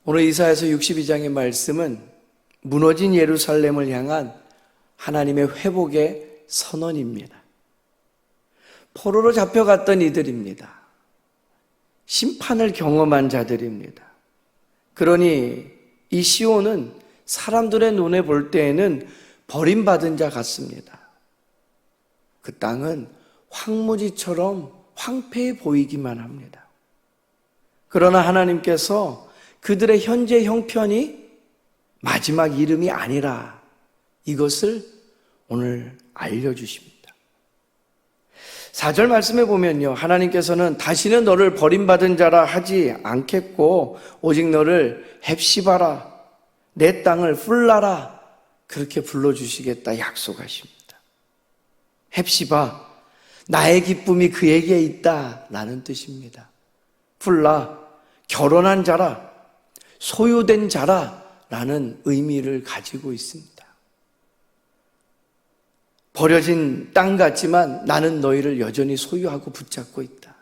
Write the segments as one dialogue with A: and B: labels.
A: 오늘 이사야서 62장의 말씀은 무너진 예루살렘을 향한 하나님의 회복의 선언입니다. 포로로 잡혀갔던 이들입니다. 심판을 경험한 자들입니다. 그러니 이 시온은 사람들의 눈에 볼 때에는 버림받은 자 같습니다. 그 땅은 황무지처럼 황폐해 보이기만 합니다. 그러나 하나님께서 그들의 현재 형편이 마지막 이름이 아니라 이것을 오늘 알려주십니다. 4절 말씀에 보면요, 하나님께서는 다시는 너를 버림받은 자라 하지 않겠고 오직 너를 헵시바라, 내 땅을 풀라라, 그렇게 불러주시겠다 약속하십니다. 헵시바, 나의 기쁨이 그에게 있다 라는 뜻입니다. 풀라, 결혼한 자라, 소유된 자라 라는 의미를 가지고 있습니다. 버려진 땅 같지만 나는 너희를 여전히 소유하고 붙잡고 있다.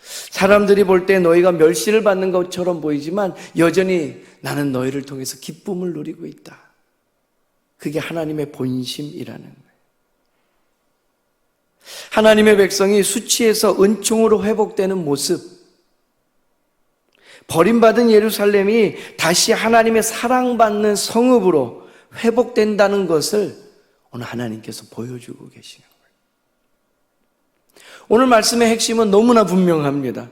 A: 사람들이 볼 때 너희가 멸시를 받는 것처럼 보이지만 여전히 나는 너희를 통해서 기쁨을 누리고 있다. 그게 하나님의 본심이라는 거예요. 하나님의 백성이 수치에서 은총으로 회복되는 모습, 버림받은 예루살렘이 다시 하나님의 사랑받는 성읍으로 회복된다는 것을 오늘 하나님께서 보여주고 계시는 거예요. 오늘 말씀의 핵심은 너무나 분명합니다.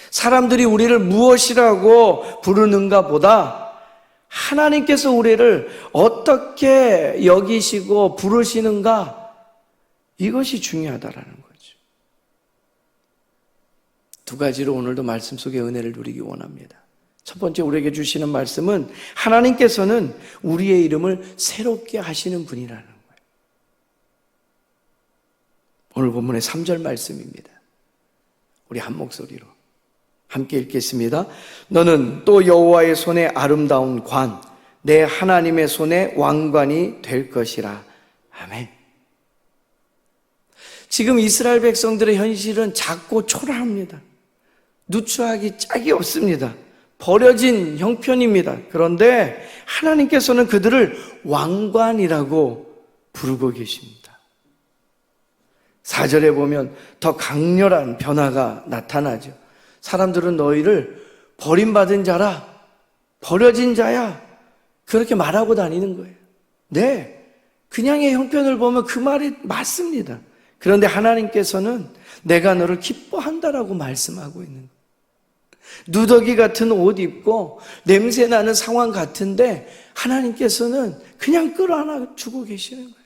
A: 사람들이 우리를 무엇이라고 부르는가 보다 하나님께서 우리를 어떻게 여기시고 부르시는가, 이것이 중요하다라는 거죠. 두 가지로 오늘도 말씀 속의 은혜를 누리기 원합니다. 첫 번째, 우리에게 주시는 말씀은 하나님께서는 우리의 이름을 새롭게 하시는 분이라는 거예요. 오늘 본문의 3절 말씀입니다. 우리 한 목소리로 함께 읽겠습니다. 너는 또 여호와의 손에 아름다운 관, 내 하나님의 손에 왕관이 될 것이라. 아멘. 지금 이스라엘 백성들의 현실은 작고 초라합니다. 누추하기 짝이 없습니다. 버려진 형편입니다. 그런데 하나님께서는 그들을 왕관이라고 부르고 계십니다. 4절에 보면 더 강렬한 변화가 나타나죠. 사람들은 너희를 버림받은 자라, 버려진 자야, 그렇게 말하고 다니는 거예요. 네, 그냥의 형편을 보면 그 말이 맞습니다. 그런데 하나님께서는 내가 너를 기뻐한다라고 말씀하고 있는 거예요. 누더기 같은 옷 입고 냄새 나는 상황 같은데 하나님께서는 그냥 끌어안아 주고 계시는 거예요.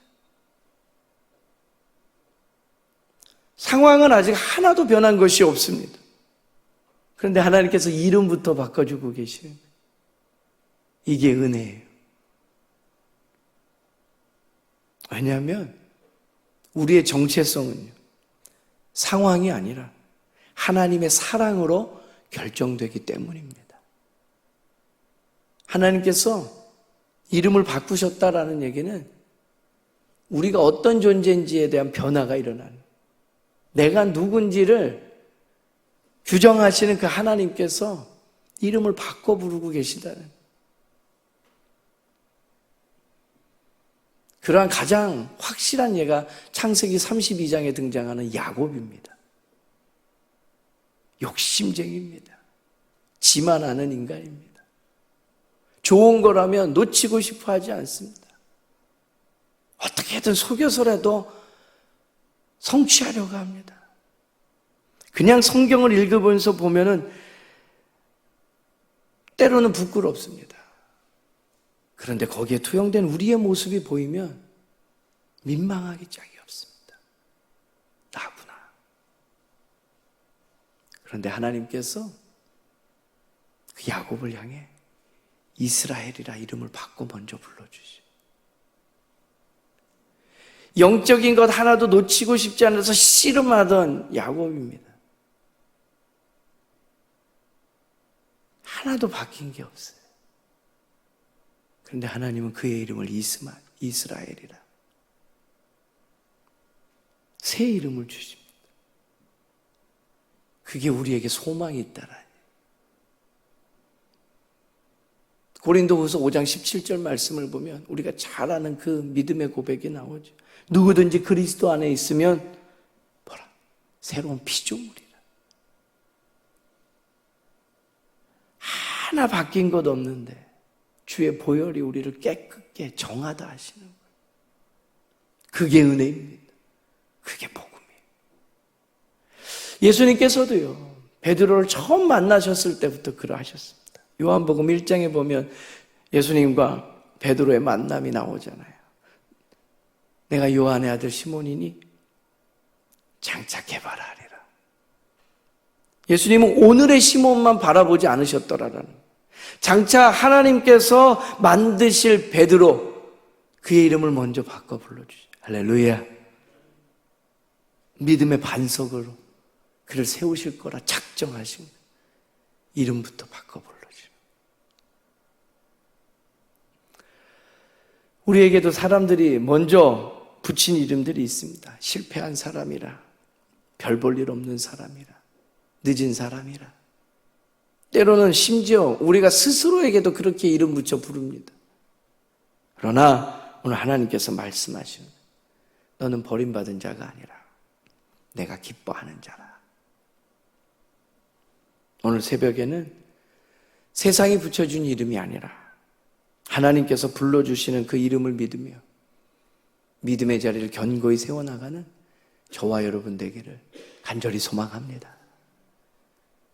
A: 상황은 아직 하나도 변한 것이 없습니다. 그런데 하나님께서 이름부터 바꿔주고 계시는 거예요. 이게 은혜예요. 왜냐하면 우리의 정체성은요, 상황이 아니라 하나님의 사랑으로 결정되기 때문입니다. 하나님께서 이름을 바꾸셨다라는 얘기는 우리가 어떤 존재인지에 대한 변화가 일어나는, 내가 누군지를 규정하시는 그 하나님께서 이름을 바꿔 부르고 계시다는, 그러한 가장 확실한 예가 창세기 32장에 등장하는 야곱입니다. 욕심쟁이입니다. 지만 아는 인간입니다. 좋은 거라면 놓치고 싶어 하지 않습니다. 어떻게든 속여서라도 성취하려고 합니다. 그냥 성경을 읽으면서 보면은 때로는 부끄럽습니다. 그런데 거기에 투영된 우리의 모습이 보이면 민망하기 짝이 없습니다. 나구나. 그런데 하나님께서 그 야곱을 향해 이스라엘이라 이름을 바꿔 먼저 불러주시오. 영적인 것 하나도 놓치고 싶지 않아서 씨름하던 야곱입니다. 하나도 바뀐 게 없어요. 그런데 하나님은 그의 이름을 이스라엘이라, 새 이름을 주십니다. 그게 우리에게 소망이 있다라니. 고린도후서 5장 17절 말씀을 보면 우리가 잘 아는 그 믿음의 고백이 나오죠. 누구든지 그리스도 안에 있으면 뭐라? 새로운 피조물이라. 하나 바뀐 것 없는데 주의 보혈이 우리를 깨끗게 정하다 하시는 거예요. 그게 은혜입니다. 그게 복음이에요. 예수님께서도요, 베드로를 처음 만나셨을 때부터 그러하셨습니다. 요한복음 1장에 보면 예수님과 베드로의 만남이 나오잖아요. 내가 요한의 아들 시몬이니 장차 개발하리라. 예수님은 오늘의 시몬만 바라보지 않으셨더라라는 거예요. 장차 하나님께서 만드실 베드로, 그의 이름을 먼저 바꿔 불러주시죠. 할렐루야. 믿음의 반석으로 그를 세우실 거라 작정하신 거예요. 이름부터 바꿔 불러주시죠. 우리에게도 사람들이 먼저 붙인 이름들이 있습니다. 실패한 사람이라, 별 볼 일 없는 사람이라, 늦은 사람이라. 때로는 심지어 우리가 스스로에게도 그렇게 이름 붙여 부릅니다. 그러나 오늘 하나님께서 말씀하시는, 너는 버림받은 자가 아니라 내가 기뻐하는 자라. 오늘 새벽에는 세상이 붙여준 이름이 아니라 하나님께서 불러주시는 그 이름을 믿으며 믿음의 자리를 견고히 세워나가는 저와 여러분 되기를 간절히 소망합니다.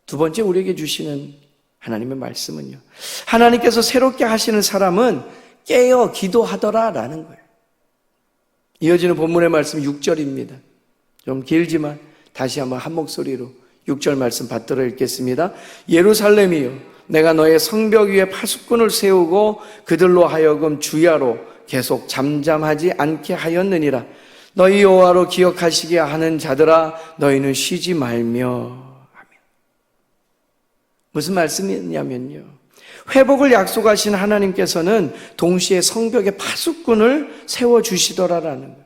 A: 두 번째 우리에게 주시는 하나님의 말씀은요, 하나님께서 새롭게 하시는 사람은 깨어 기도하더라 라는 거예요. 이어지는 본문의 말씀 6절입니다. 좀 길지만 다시 한번 한 목소리로 6절 말씀 받들어 읽겠습니다. 예루살렘이여, 내가 너의 성벽 위에 파수꾼을 세우고 그들로 하여금 주야로 계속 잠잠하지 않게 하였느니라. 너희 여호와로 기억하시게 하는 자들아, 너희는 쉬지 말며. 무슨 말씀이냐면요, 회복을 약속하신 하나님께서는 동시에 성벽에 파수꾼을 세워주시더라라는 거예요.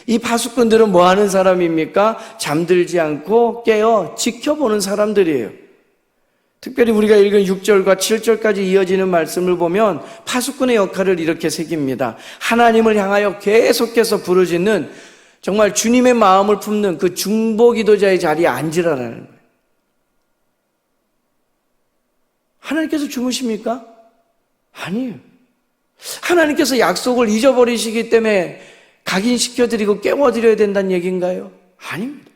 A: 이 파수꾼들은 뭐 하는 사람입니까? 잠들지 않고 깨어 지켜보는 사람들이에요. 특별히 우리가 읽은 6절과 7절까지 이어지는 말씀을 보면 파수꾼의 역할을 이렇게 새깁니다. 하나님을 향하여 계속해서 부르짖는, 정말 주님의 마음을 품는 그 중보기도자의 자리에 앉으라는 거예요. 하나님께서 주무십니까? 아니에요. 하나님께서 약속을 잊어버리시기 때문에 각인시켜드리고 깨워드려야 된다는 얘기인가요? 아닙니다.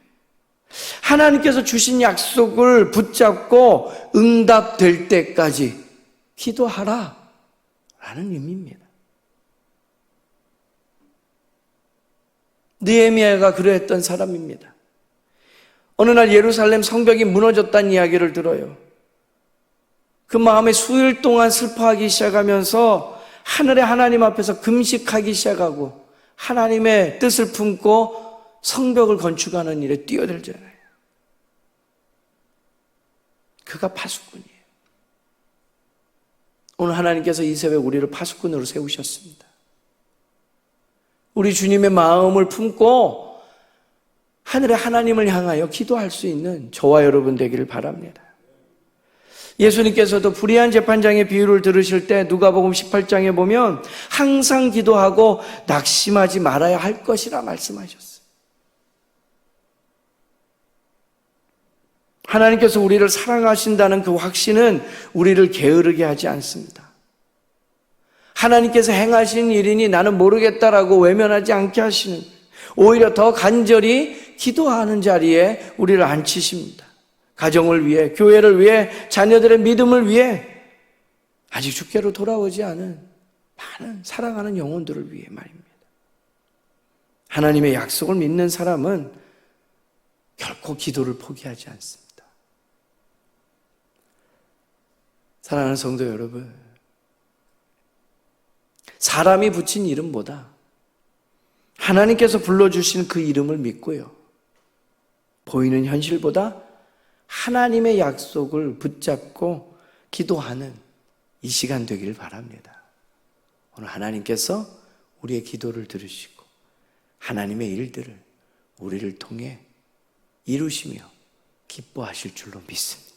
A: 하나님께서 주신 약속을 붙잡고 응답될 때까지 기도하라 라는 의미입니다. 느헤미야가 그러했던 사람입니다. 어느 날 예루살렘 성벽이 무너졌다는 이야기를 들어요. 그 마음에 수일 동안 슬퍼하기 시작하면서 하늘의 하나님 앞에서 금식하기 시작하고 하나님의 뜻을 품고 성벽을 건축하는 일에 뛰어들잖아요. 그가 파수꾼이에요. 오늘 하나님께서 이 새벽 우리를 파수꾼으로 세우셨습니다. 우리 주님의 마음을 품고 하늘의 하나님을 향하여 기도할 수 있는 저와 여러분 되기를 바랍니다. 예수님께서도 불의한 재판장의 비유를 들으실 때 누가복음 18장에 보면 항상 기도하고 낙심하지 말아야 할 것이라 말씀하셨어요. 하나님께서 우리를 사랑하신다는 그 확신은 우리를 게으르게 하지 않습니다. 하나님께서 행하신 일이니 나는 모르겠다라고 외면하지 않게 하시는, 오히려 더 간절히 기도하는 자리에 우리를 앉히십니다. 가정을 위해, 교회를 위해, 자녀들의 믿음을 위해, 아직 주께로 돌아오지 않은 많은 사랑하는 영혼들을 위해 말입니다. 하나님의 약속을 믿는 사람은 결코 기도를 포기하지 않습니다. 사랑하는 성도 여러분, 사람이 붙인 이름보다 하나님께서 불러주신 그 이름을 믿고요, 보이는 현실보다 하나님의 약속을 붙잡고 기도하는 이 시간 되길 바랍니다. 오늘 하나님께서 우리의 기도를 들으시고 하나님의 일들을 우리를 통해 이루시며 기뻐하실 줄로 믿습니다.